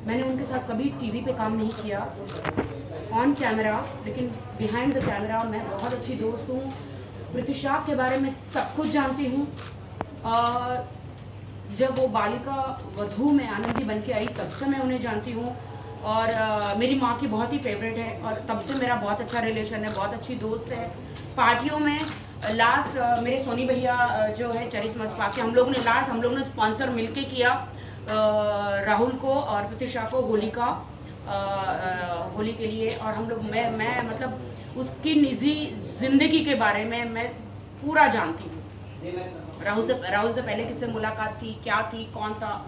मैंने उनके साथ कभी टीवी पे काम नहीं किया ऑन कैमरा, लेकिन बिहाइंड द कैमरा मैं बहुत अच्छी दोस्त हूँ। प्रत्युषा के बारे में सब कुछ जानती हूँ। जब वो बालिका वधू में आनंदी बन के आई तब से मैं उन्हें जानती हूँ और मेरी माँ की बहुत ही फेवरेट है और तब से मेरा बहुत अच्छा रिलेशन है, बहुत अच्छी दोस्त है। पार्टियों में लास्ट मेरे सोनी भैया जो है चरिश्मा स्पा के, हम लोग ने स्पॉन्सर मिलके किया राहुल को और प्रत्युषा को होली के लिए। और हम लोग मैं मतलब उसकी निजी जिंदगी के बारे में मैं पूरा जानती हूँ। राहुल से पहले किससे मुलाकात थी, क्या थी, कौन था।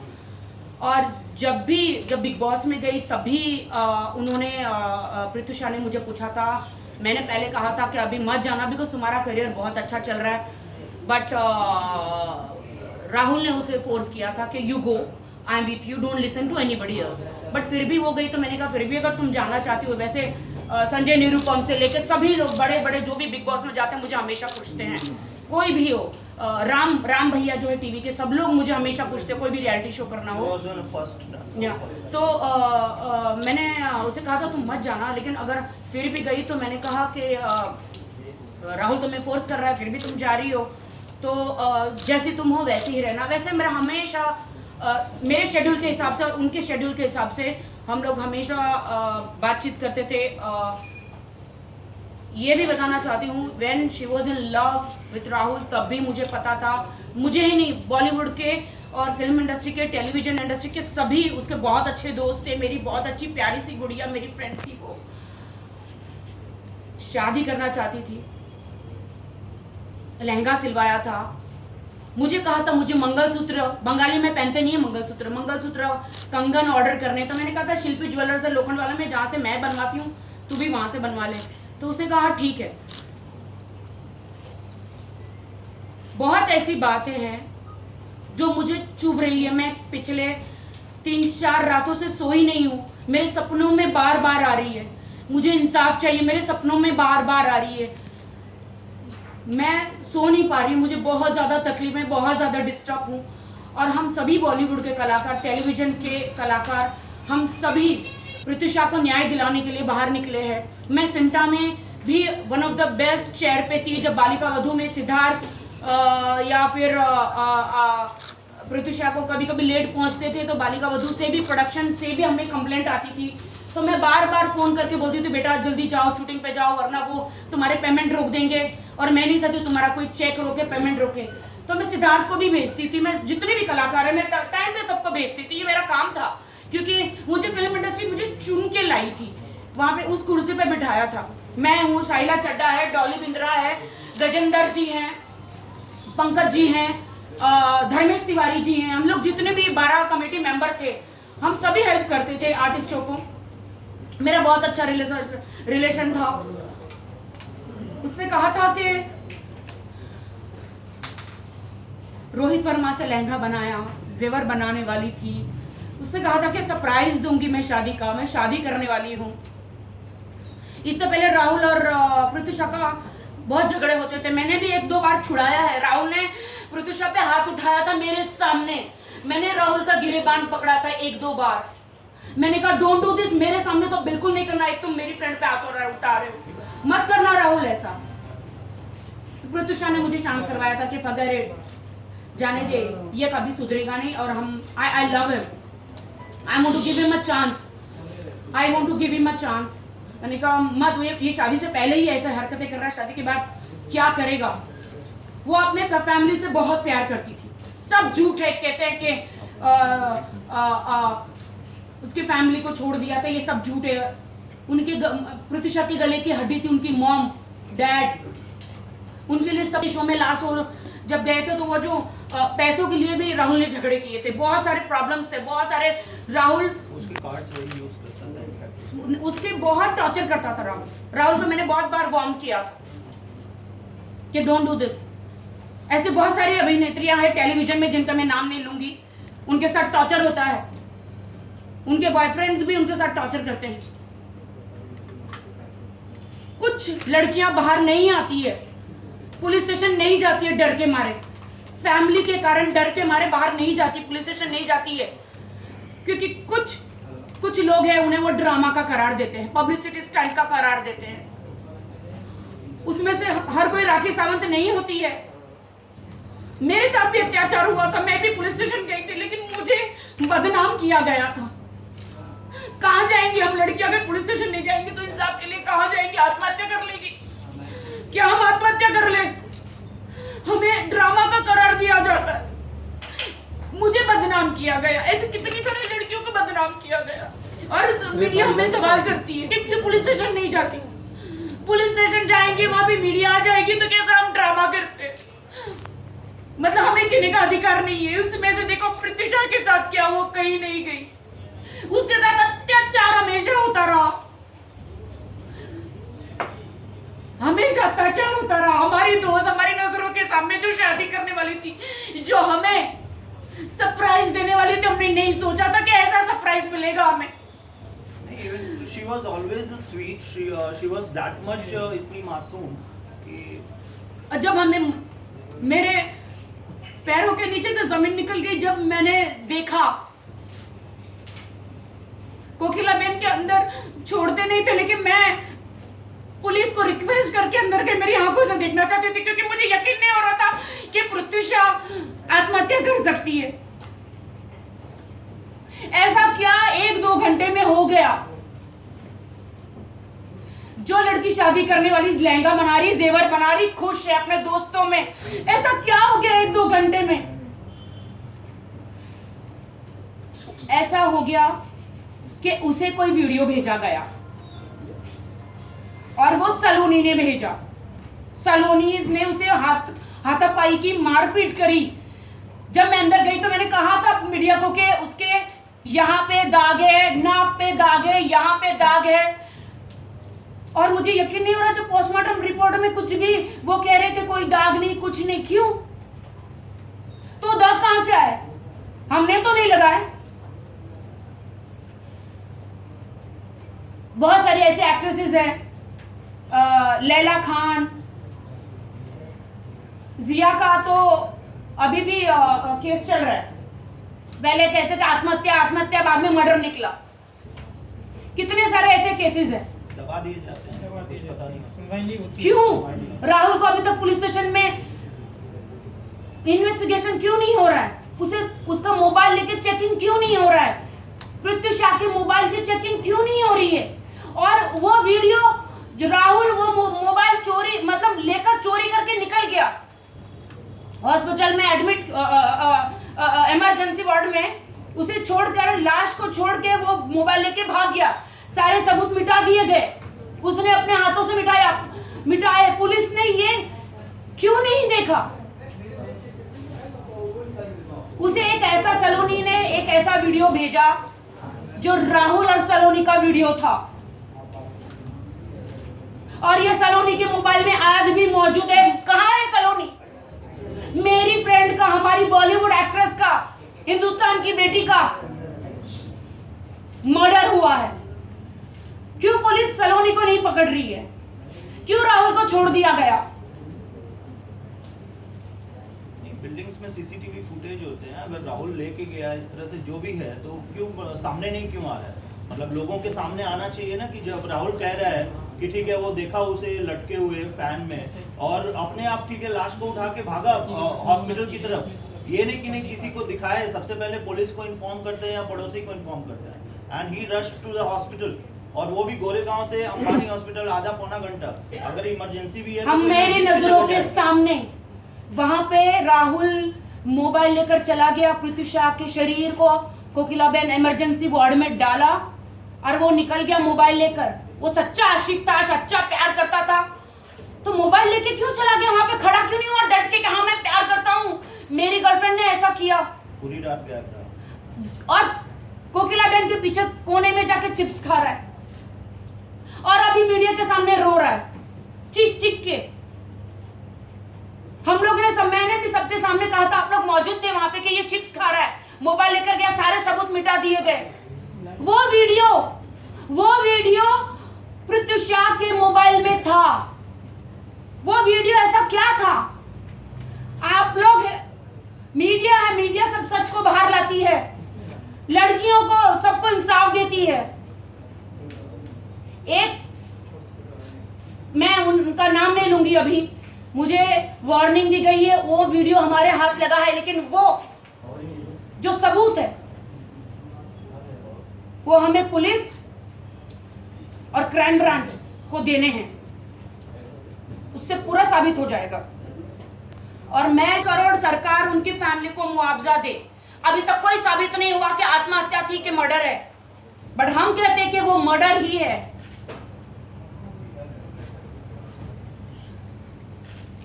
और जब बिग बॉस में गई तब भी उन्होंने प्रत्युषा ने मुझे पूछा था। मैंने पहले कहा था कि अभी मत जाना बिकॉज तुम्हारा करियर बहुत अच्छा चल रहा है, बट राहुल ने उसे फोर्स किया था कि you go, I am with you, don't listen to anybody else. But फिर भी वो गई तो मैंने कहा फिर भी अगर तुम जाना चाहती हो, वैसे संजय निरुपम से लेके सभी लोग बड़े बड़े जो भी बिग बॉस में जाते हैं मुझे हमेशा पूछते हैं, कोई भी हो, राम भैया जो है टीवी के, सब लोग मुझे हमेशा पूछते हैं कोई भी रियलिटी शो करना हो। तो मैंने उसे कहा था तुम मत जाना, लेकिन अगर फिर भी गई तो मैंने कहा कि राहुल तुम्हें फोर्स कर रहा है फिर भी तुम जा रही हो तो जैसी तुम हो वैसे ही रहना। वैसे मेरा हमेशा मेरे शेड्यूल के हिसाब से और उनके शेड्यूल के हिसाब से हम लोग हमेशा बातचीत करते थे। ये भी बताना चाहती हूँ when she was in love with Rahul तब भी मुझे पता था, मुझे ही नहीं बॉलीवुड के और फिल्म इंडस्ट्री के, टेलीविजन इंडस्ट्री के सभी उसके बहुत अच्छे दोस्त थे। मेरी बहुत अच्छी प्यारी सी गुड़िया मेरी फ्रेंड थी, वो शादी करना चाहती थी, लहंगा सिलवाया था, मुझे कहा था मुझे मंगलसूत्र, बंगाली में पहनते नहीं है मंगलसूत्र कंगन ऑर्डर करने। तो मैंने कहा था शिल्पी ज्वेलर्स है लोखंड वाला में, जहाँ से मैं बनवाती हूँ तू भी वहां से बनवा ले। तो उसने कहा ठीक है। बहुत ऐसी बातें हैं जो मुझे चुभ रही है। मैं पिछले 3-4 रातों से सोई नहीं हूँ, मेरे सपनों में बार बार आ रही है, मुझे इंसाफ चाहिए, मेरे सपनों में बार बार आ रही है, मैं सो नहीं पा रही हूँ, मुझे बहुत ज़्यादा तकलीफ है, बहुत ज़्यादा डिस्टर्ब हूँ। और हम सभी बॉलीवुड के कलाकार, टेलीविजन के कलाकार, हम सभी प्रत्युषा को न्याय दिलाने के लिए बाहर निकले हैं। मैं सिमटा में भी one of the best chair पे थी जब बालिका वधू में सिद्धार्थ या फिर प्रत्युषा को कभी कभी लेट पहुंचते थे तो बालिका वधू से भी, प्रोडक्शन से भी हमें कंप्लेंट आती थी। तो मैं बार बार फोन करके बोलती थी बेटा जल्दी जाओ शूटिंग पे जाओ वरना वो तुम्हारे पेमेंट रोक देंगे, और मैं नहीं चाहती तुम्हारा कोई चेक रोके, पेमेंट रोके। तो मैं सिद्धार्थ को भी भेजती थी, मैं जितने भी कलाकार है मैं टाइम पे सबको भेजती थी, ये मेरा काम था, क्योंकि मुझे फिल्म इंडस्ट्री मुझे चुन के लाई थी, वहां पे उस कुर्सी पे बिठाया था। मैं हूँ, शाइला चड्डा है, डॉली बिंद्रा है, गजेंद्र जी हैं, पंकज जी हैं, धर्मेश तिवारी जी हैं, हम लोग जितने भी 12 कमेटी मेंबर थे हम सभी हेल्प करते थे आर्टिस्टों को। मेरा बहुत अच्छा रिलेशन था। उसने कहा था कि रोहित वर्मा से लहंगा बनाया, जेवर बनाने वाली थी। उसने कहा था कि सरप्राइज दूंगी मैं शादी का, मैं शादी करने वाली हूँ। इससे पहले राहुल और प्रत्युषा का बहुत झगड़े होते थे, मैंने भी 1-2 बार छुड़ाया है। राहुल ने प्रत्युषा पे हाथ उठाया था मेरे सामने, मैंने राहुल का गिरेबान पकड़ा था 1-2 बार। मैंने कहा डोंट डू दिस, मेरे सामने तो बिल्कुल नहीं करना, एक तुम मेरी फ्रेंड पे हाथ उठा रहे हो, मत करना राहुल ऐसा। तो प्रत्युषा ने मुझे शांत करवाया था कि फगर जाने दे, ये कभी सुधरेगा नहीं, और हम I love him, I want to give him a chance, I want to give him a chance. मैंने कहा मत, ये शादी से पहले ही ऐसे हरकतें कर रहा है, शादी के बाद क्या करेगा। वो अपने फैमिली से बहुत प्यार करती थी, सब झूठ है, कहते हैं कि उसकी फैमिली को छोड़ दिया था, ये सब झूठ है। उनके प्रत्युषा के गले की हड्डी थी उनकी मॉम डैड, उनके लिए सब शो में लास्ट हो जब गए थे तो वो जो पैसों के लिए भी राहुल ने झगड़े किए थे, बहुत सारे प्रॉब्लम्स थे, बहुत सारे। राहुल उसके कार्ड्स वही यूज करता था, उसके बहुत टॉर्चर करता था राहुल को मैंने बहुत बार वार्न किया कि डोंट डू दिस। ऐसे बहुत सारी अभिनेत्रियां हैं टेलीविजन में जिनका मैं नाम नहीं लूंगी, उनके साथ टॉर्चर होता है, उनके बॉयफ्रेंड्स भी उनके साथ टॉर्चर करते हैं। कुछ लड़कियां बाहर नहीं आती है, पुलिस स्टेशन नहीं जाती है डर के मारे, फैमिली के कारण डर के मारे बाहर नहीं जाती, पुलिस स्टेशन नहीं जाती है, क्योंकि कुछ कुछ लोग हैं उन्हें वो ड्रामा का करार देते हैं, पब्लिसिटी स्टंट का करार देते हैं। उसमें से हर कोई राखी सावंत नहीं होती है। मेरे साथ भी अत्याचार हुआ था, मैं भी पुलिस स्टेशन गई थी, लेकिन मुझे बदनाम किया गया था। कहां जाएंगे हम लड़कियां? अगर पुलिस स्टेशन नहीं जाएंगे तो इंसाफ के लिए कहां जाएंगे? आत्महत्या कर लेगी क्या? हम आत्महत्या कर ले? हमें ड्रामा का करार दिया जाता है। मुझे बदनाम किया गया, ऐसे कितनी सारी लड़कियों को बदनाम किया गया। और मीडिया हमें सवाल करती है कि क्यों पुलिस स्टेशन नहीं जाती? पुलिस स्टेशन जाएंगे, वहां भी मीडिया आ जाएगी तो कैसा हम ड्रामा करते? मतलब हमें जीने का अधिकार नहीं है। उसमें से देखो प्रत्युषा के साथ क्या, वो कहीं नहीं गई, उसके साथ अत्याचार हमेशा होता रहा, हमेशा अत्याचार होता रहा। हमारी दोस्त हमारी नजरों के सामने जो शादी करने वाली थी, जो हमें सरप्राइज देने वाली थी, हमने नहीं सोचा था कि ऐसा सरप्राइज मिलेगा हमें। Even she was always sweet. She was that much इतनी मासूम कि जब हमें मेरे पैरों के नीचे से जमीन निकल गई, जब मैंने देखा कोकिलाबेन के अंदर छोड़ते नहीं थे, लेकिन मैं पुलिस को रिक्वेस्ट करके अंदर के मेरी आंखों से देखना चाहती थी, क्योंकि मुझे यकीन नहीं हो रहा था कि प्रत्युषा आत्महत्या कर सकती है। ऐसा क्या 1-2 घंटे में हो गया? जो लड़की शादी करने वाली लहंगा बना रही, जेवर बना रही, खुश है अपने दोस्तों में, ऐसा क्या हो गया 1-2 घंटे में? ऐसा हो गया कि उसे कोई वीडियो भेजा गया और वो सलोनी ने भेजा। सलोनी ने उसे हाथापाई की, मारपीट करी। जब मैं अंदर गई तो मैंने कहा था मीडिया को कि उसके यहाँ पे दाग है, नाक पे दाग है, यहाँ पे दाग है, और मुझे यकीन नहीं हो रहा। जो पोस्टमार्टम रिपोर्ट में कुछ भी वो कह रहे थे कोई दाग नहीं, कुछ नहीं। क्यों? तो दाग कहां से आए? हमने तो नहीं लगाए। बहुत सारी ऐसे एक्ट्रेसेस हैं, लैला खान, जिया का तो अभी भी केस चल रहा है। पहले कहते थे आत्महत्या आत्महत्या, बाद में मर्डर निकला। कितने सारे ऐसे केसेस हैं, दबा दिए जाते हैं, पता नहीं क्यों? राहुल को अभी तक पुलिस स्टेशन में इन्वेस्टिगेशन क्यों नहीं हो रहा है? उसे उसका मोबाइल लेके चेकिंग क्यों नहीं हो रहा है? प्रत्युषा के मोबाइल की चेकिंग क्यों नहीं हो रही है? और वो वीडियो जो राहुल वो मोबाइल चोरी मतलब लेकर चोरी करके निकल गया, हॉस्पिटल में एडमिट, इमरजेंसी वार्ड में उसे छोड़कर, लाश को छोड़ के वो मोबाइल लेके भाग गया। सारे सबूत मिटा दिए गए, उसने अपने हाथों से मिटाए। पुलिस ने ये क्यों नहीं देखा? उसे एक ऐसा, सलोनी ने एक ऐसा वीडियो भेजा जो राहुल और सलोनी का वीडियो था, और ये सलोनी के मोबाइल में आज भी मौजूद है। कहां है सलोनी? मेरी फ्रेंड का, हमारी बॉलीवुड एक्ट्रेस का, हिंदुस्तान की बेटी का मर्डर हुआ है। क्यों पुलिस सलोनी को नहीं पकड़ रही है? क्यों राहुल को छोड़ दिया गया? बिल्डिंग्स में सीसीटीवी फुटेज होते हैं, अगर राहुल लेके गया इस तरह से जो भी है तो क्यों सामने नहीं क्यों आ रहा है? मतलब लोगों के सामने आना चाहिए ना, कि जब राहुल कह रहा है कि ठीक है वो देखा उसे लटके हुए फैन में, और अपने आप ठीक है लाश को उठा के भागा हॉस्पिटल की तरफ, ये नहीं कि नहीं किसी को दिखाए, सबसे पहले पुलिस को इन्फॉर्म करते हैं या पड़ोसी को इन्फॉर्म करते हैं, and he rush to the hospital, और वो भी गोरेगांव से अंबानी हॉस्पिटल आधा पौना घंटा। अगर इमरजेंसी भी है हम तो मेरी नजरों के सामने वहां पे राहुल मोबाइल लेकर चला गया, प्रत्युषा के शरीर को कोकिलाबेन इमरजेंसी वार्ड में डाला और वो निकल गया मोबाइल लेकर। वो सच्चा आशिक था, सच्चा प्यार करता था, तो मोबाइल लेके क्यों चला गया? वहां पे खड़ा क्यों नहीं हुआ डट के कि हाँ मैं प्यार करता हूँ, मेरी गर्लफ्रेंड ने ऐसा किया? पूरी रात गया था और कोकिलाबेन के पीछे कोने में जाके चिप्स खा रहा है, और अभी मीडिया के सामने रो रहा है चीख चीख के। हम लोग ने, मैंने भी सबके सामने कहा था, आप लोग मौजूद थे वहां पे, कि ये चिप्स खा रहा है, मोबाइल लेकर गया, सारे सबूत मिटा दिए गए। वो वीडियो प्रत्युषा के मोबाइल में था। वो वीडियो ऐसा क्या था? आप लोग, मीडिया है, मीडिया सब सच को बाहर लाती है। लड़कियों को सबको इंसाफ देती है। एक मैं उनका नाम नहीं लूंगी अभी, मुझे वार्निंग दी गई है, वो वीडियो हमारे हाथ लगा है, लेकिन वो जो सबूत है वो हमें पुलिस और क्राइम ब्रांच को देने हैं, उससे पूरा साबित हो जाएगा। और मैं करोड़ सरकार उनकी फैमिली को मुआवजा दे। अभी तक कोई साबित नहीं हुआ कि आत्महत्या थी कि मर्डर है, बट हम कहते हैं कि वो मर्डर ही है।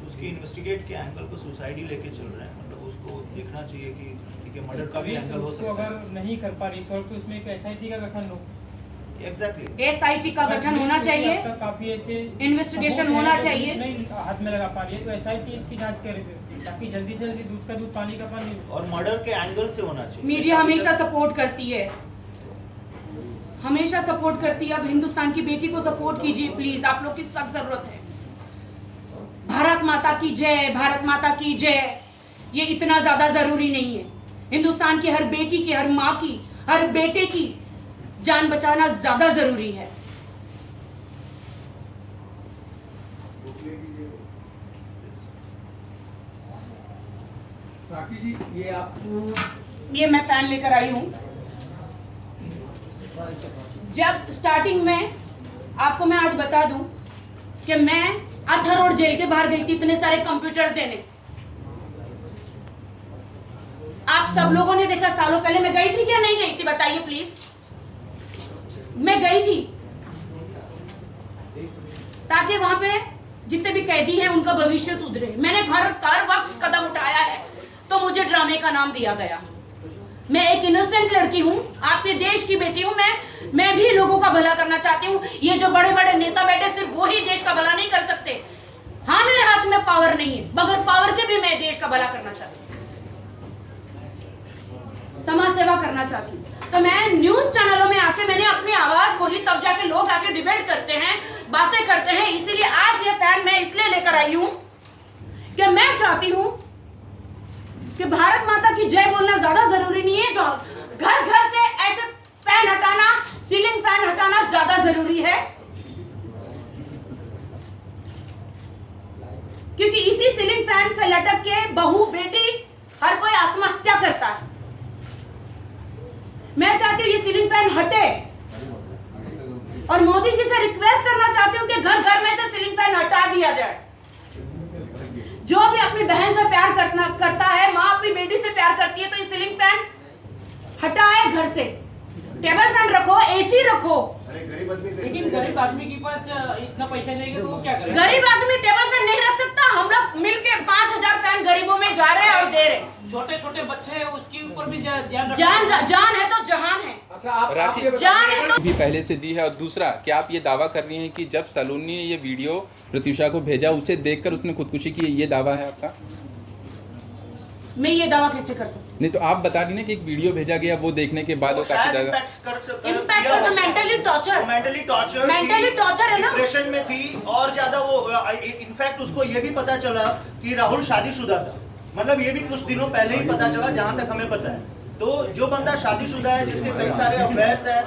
उसकी इन्वेस्टिगेट के एंगल को सुसाइड ही लेके चल रहे हैं, मतलब उसको देखना चाहिए कि ठीक है मर्डर का भी एंगल हो सकता है। अगर नहीं कर पा रही सॉल्व तो उसमें एक एसआईटी का गठन हो। एग्जैक्टली एसआईटी का गठन होना चाहिए, काफी ऐसे इन्वेस्टिगेशन होना चाहिए। नहीं हाथ में लगा पा रही है तो एसआईटी इसकी जांच करे ताकि जल्दी से जल्दी दूध का दूध पानी का पानी हो। और मर्डर के एंगल से होना चाहिए। मीडिया हमेशा सपोर्ट करती है, हमेशा सपोर्ट करती है। अब हिंदुस्तान की बेटी को सपोर्ट कीजिए प्लीज, आप लोग की सख्त जरूरत है। भारत माता की जय, भारत माता की जय, ये इतना ज्यादा जरूरी नहीं है। हिंदुस्तान की हर बेटी की, हर माँ की, हर बेटे की जान बचाना ज्यादा जरूरी है। राखी जी, ये मैं फैन लेकर आई हूं। जब स्टार्टिंग में आपको मैं आज बता दूं कि मैं अथर रोड जेल के बाहर गई थी इतने सारे कंप्यूटर देने। आप सब लोगों ने देखा, सालों पहले मैं गई थी क्या नहीं गई थी, बताइए प्लीज। मैं गई थी ताकि वहां पे जितने भी कैदी हैं उनका भविष्य सुधरे। मैंने हर वक्त कदम उठाया है तो मुझे ड्रामे का नाम दिया गया। मैं एक इनोसेंट लड़की हूं, आपके देश की बेटी हूं। मैं भी लोगों का भला करना चाहती हूं। ये जो बड़े बड़े नेता बैठे सिर्फ वो ही देश का भला नहीं कर सकते। हाँ, मेरे हाथ में पावर नहीं है, बगैर पावर के भी मैं देश का भला करना चाहती हूँ, समाज सेवा करना चाहती हूँ। तो मैं न्यूज चैनलों में आके मैंने अपनी आवाज बोली, तब जाके लोग आके डिबेट करते हैं, बातें करते हैं। इसीलिए आज ये फैन मैं इसलिए लेकर आई हूं कि मैं चाहती हूं कि भारत माता की जय बोलना ज्यादा जरूरी नहीं है। जो घर घर से ऐसे फैन हटाना, सीलिंग फैन हटाना ज्यादा जरूरी है, क्योंकि इसी सीलिंग फैन से लटक के बहू बेटी हर कोई आत्महत्या करता है। मैं चाहती हूँ ये सीलिंग फैन हटे और मोदी जी से रिक्वेस्ट करना चाहती हूँ कि घर घर में से सीलिंग फैन हटा दिया जाए। जो भी अपनी बहन से प्यार करता है, माँ अपनी बेटी से प्यार करती है, तो ये सीलिंग फैन हटाए घर से। टेबल फैन रखो, एसी रखो। लेकिन गरीब आदमी के पास इतना पैसा नहीं है तो वो क्या करे? गरीब आदमी टेबल फैन नहीं रख सकता। हम लोग मिलके 5000 फैन गरीबों में जा रहे हैं और दे रहे हैं। छोटे छोटे बच्चे हैं उसके ऊपर भी ध्यान जान है तो जहान है। अच्छा, आप राखी ये जान है तो भी पहले से दी है। और दूसरा, क्या आप ये दावा कर रही हैं कि जब सलोनी ने ये वीडियो प्रत्युषा को भेजा उसे देखकर उसने खुदकुशी की, ये दावा है आपका? मैं ये दावा कैसे कर सकती हूँ? नहीं तो आप बता रही ना कि एक वीडियो भेजा गया, वो देखने के बाद वो काफी ज्यादा impact mentally torture, mentally torture है ना। डिप्रेशन में थी और ज्यादा वो इनफैक्ट उसको ये भी पता चला कि राहुल शादीशुदा था। मतलब ये भी कुछ दिनों पहले ही पता चला, जहां तक हमें पता है। तो जो बंदा शादीशुदा है, जिसके कई सारे अफेयर्स है,